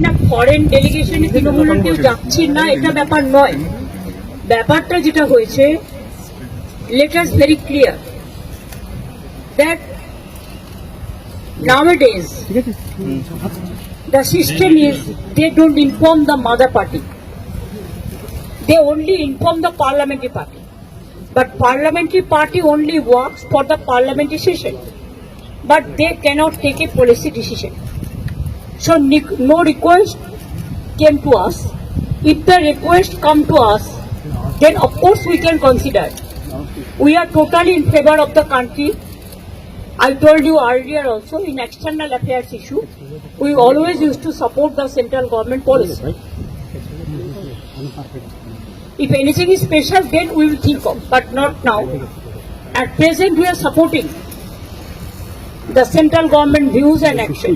না ফরেন ডেলিগেশনে তৃণমূলের কেউ যাচ্ছি না, এটা ব্যাপার নয়। ব্যাপারটা যেটা হয়েছে, let us very clear that nowadays the system is they don't inform the mother party, they only inform the parliamentary party, but parliamentary party only works for the parliamentary session, but they cannot take a policy decision. So no request came to us. If the request come to us, then of course we can consider. We are totally in favor of the country. I told you earlier also, in external affairs issue, we always used to support the central government policy. If anything is special, then we will think of, but not now. At present, we are supporting the central government views and action.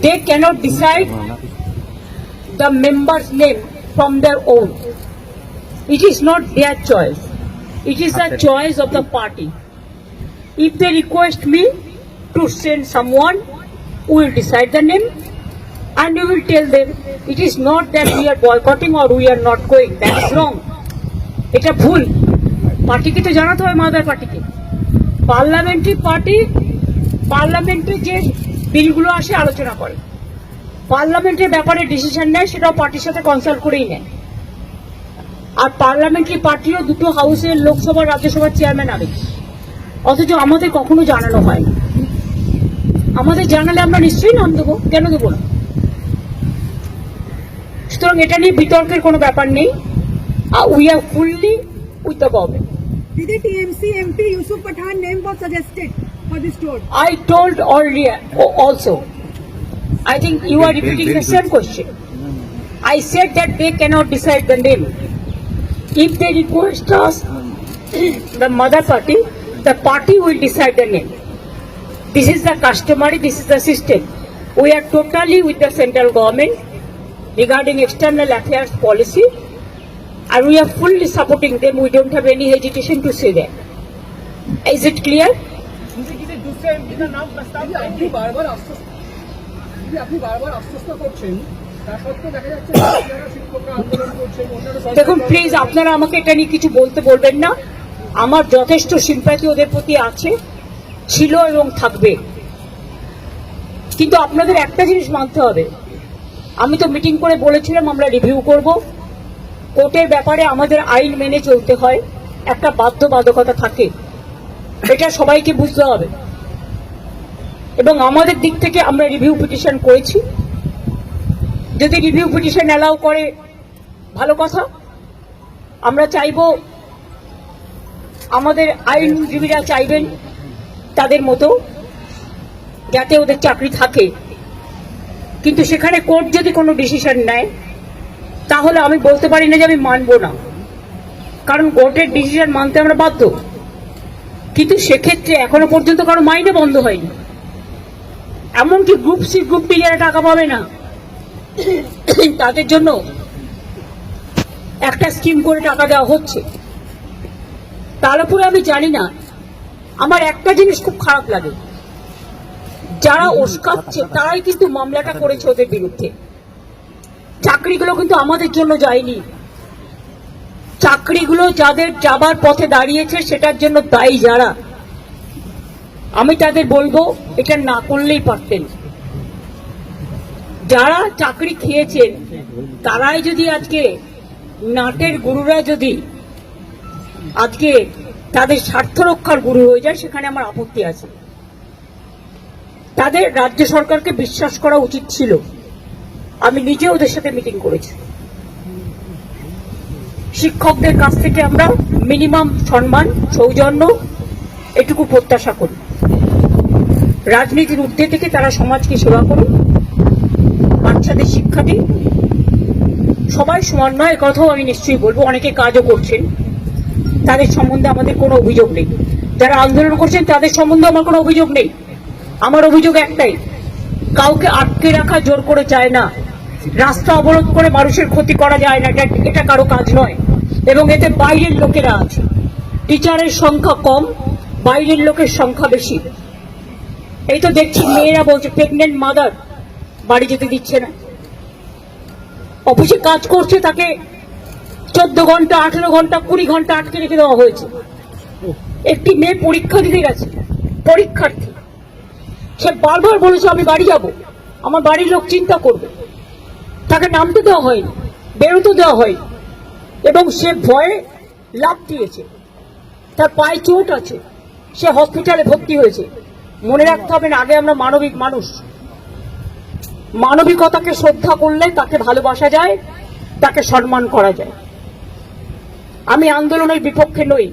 They cannot decide the member's name from their own. It is not their choice. It is the choice of the party. If they request me to send someone, we will decide the name and we will tell them. It is not that we are boycotting or we are not going. That is wrong. এটা ভুল। পার্টিকে তো জানাতে হয়, mother পার্টিকে। পার্লামেন্টে যে বিলগুলো আসে আলোচনা করে, পার্লামেন্টের ব্যাপারে ডিসিশন নেয়, সেটাও পার্টির সাথে কনসাল্ট করেই নেয়। আর পার্লামেন্টারি পার্টিরও দুটো হাউসের, লোকসভা রাজ্যসভার চেয়ারম্যান আগে, অথচ আমাদের কখনো জানানো হয় না। আমাদের জানালে আমরা নিশ্চয়ই নাম দেবো, কেন দেবো না? সুতরাং এটা নিয়ে বিতর্কের কোনো ব্যাপার নেই। We are fully with the government. Did the TMC MP Yusuf Pathan name was suggested for this tour? I told earlier also. I think you are repeating the same question. I said that they cannot decide the name. If they request us, the mother party, the party will decide the name. This is the customary, this is the system. We are totally with the central government regarding external affairs policy, and we are fully supporting them. We don't have any hesitation to say that. Is it clear? দেখুন please, আপনারা আমাকে এটা নিয়ে কিছু বলতে বলবেন না। আমার যথেষ্ট সিম্প্যাথি ওদের প্রতি আছে, ছিল এবং থাকবে। কিন্তু আপনাদের একটা জিনিস মানতে হবে, আমি তো মিটিং করে বলেছিলাম আমরা রিভিউ করব। কোর্টের ব্যাপারে আমাদের আইন মেনে চলতে হয়, একটা বাধ্যবাধকতা থাকে, এটা সবাইকে বুঝতে হবে। এবং আমাদের দিক থেকে আমরা রিভিউ পিটিশন করেছি। যদি রিভিউ পিটিশন অ্যালাউ করে ভালো কথা। আমরা চাইব, আমাদের আইনজীবীরা চাইবেন তাদের মতো যাতে ওদের চাকরি থাকে। কিন্তু সেখানে কোর্ট যদি কোনো ডিসিশন নেয়, তাহলে আমি বলতে পারি না যে আমি মানব না, কারণ কোর্টের ডিসিশন মানতে আমরা বাধ্য। কিন্তু সেক্ষেত্রে এখনো পর্যন্ত কারো মাইনে বন্ধ হয়নি। এমনকি গ্রুপ সি গ্রুপ বি যারা টাকা পাবে না, তাদের জন্য একটা স্কিম করে টাকা দেওয়া হচ্ছে। তার উপরে আমি জানি না, আমার একটা জিনিস খুব খারাপ লাগে, যারা ওস্কাচ্ছে তারাই কিন্তু মামলাটা করেছে ওদের বিরুদ্ধে। চাকরিগুলো কিন্তু আমাদের জন্য যায়নি। চাকরিগুলো যাদের যাবার পথে দাঁড়িয়েছে সেটার জন্য দায়ী যারা, আমি তাদের বলবো এটা না করলেই পারতেন। যারা চাকরি খেয়েছেন তারাই যদি আজকে, নাটের গুরুরা যদি আজকে তাদের স্বার্থ রক্ষার গুরু হয়ে যায়, সেখানে আমার আপত্তি আছে। তাদের রাজ্য সরকারকে বিশ্বাস করা উচিত ছিল। আমি নিজে ওদের সাথে মিটিং করেছি। শিক্ষকদের কাছ থেকে আমরা মিনিমাম সম্মান, সৌজন্য এটুকু প্রত্যাশা করি। রাজনীতির ঊর্ধ্বে থেকে তারা সমাজকে সেবা করুন, বাচ্চাদের শিক্ষা দিন। সবাই সমান নয়, কথাও আমি নিশ্চয়ই বলবো। অনেকে কাজও করছেন, তাদের সম্বন্ধে আমাদের কোনো অভিযোগ নেই। যারা আন্দোলন করছেন তাদের সম্বন্ধে আমার কোনো অভিযোগ নেই। আমার অভিযোগ একটাই, কাউকে আটকে রাখা জোর করে চায় না, রাস্তা অবরোধ করে মানুষের ক্ষতি করা যায় না, এটা কারো কাজ নয়। এবং এতে বাইরের লোকেরা আছে। টিচারের সংখ্যা কম, বাইরের লোকের সংখ্যা বেশি। এই তো দেখছি মেয়েরা বলছে, প্রেগনেন্ট মাদার বাড়ি যেতে দিচ্ছে না। অফিসে কাজ করছে তাকে 14 ঘন্টা, 18 ঘন্টা, 20 ঘন্টা আটকে রেখে দেওয়া হয়েছে। একটি মেয়ে পরীক্ষা দিতে গেছে, পরীক্ষার্থী, সে বারবার বলেছে আমি বাড়ি যাব, আমার বাড়ির লোক চিন্তা করবে। তাকে নামতে দেওয়া হয়নি, বেরোতে দেওয়া হয়নি, এবং সে ভয়ে লাফ দিয়েছে। তার পায়ে চোট আছে, সে হসপিটালে ভর্তি হয়েছে। মনে রাখতে হবে না, আগে আমরা মানবিক মানুষ, মানবিকতাকে শ্রদ্ধা করলে তাকে ভালোবাসা যায়, তাকে সম্মান করা যায়। আমি আন্দোলনের বিপক্ষে নই,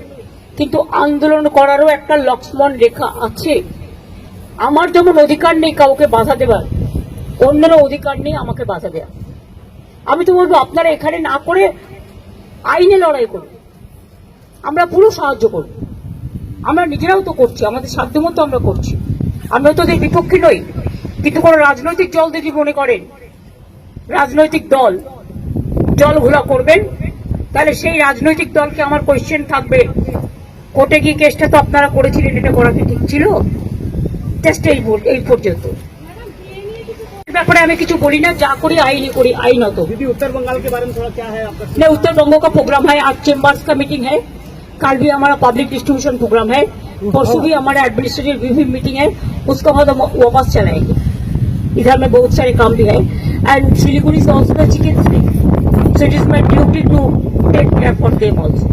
কিন্তু আন্দোলন করারও একটা লক্ষ্মণ রেখা আছে। আমার যেমন অধিকার নেই কাউকে বাধা দেবার, অন্যেরও অধিকার নেই আমাকে বাধা দেওয়া। আমি তো বলবো আপনারা এখানে না করে আইনে লড়াই করুন, আমরা পুরো সাহায্য করব। আমরা নিজেরাও তো করছি, আমাদের সাধ্যমতো আমরা করছি, আমরা তো ওদের বিপক্ষে নই। কিন্তু কোন রাজনৈতিক দল যদি মনে করেন রাজনৈতিক দল জল ঘোলা করবেন, তাহলে সেই রাজনৈতিক দলকে আমার কোয়েশ্চেন থাকবে, কোর্টে গিয়ে কেসটা তো আপনারা করেছিলেন, এটা করা কি ঠিক ছিল? জাস্ট এই পর্যন্ত ব্যাপারে আমি কিছু বলি না, যা করি আইনি करी आईनत। दीदी उत्तर बंगाल के बारे में थोड़ा क्या है आपका? नहीं, उत्तर बंगो का प्रोग्राम है, आज चेंबर्स का मीटिंग है, कल भी हमारा पब्लिक डिस्ट्रीब्यूशन प्रोग्राम है, परसों भी हमारा एडमिनिस्ट्रेटिव रिव्यू मीटिंग है, उसके बाद हम वापस चलाएंगे। इधर में बहुत सारे काम भी है, एंड सिलीगुड़ी से also the chicken stick, so it is my duty to take care for them also.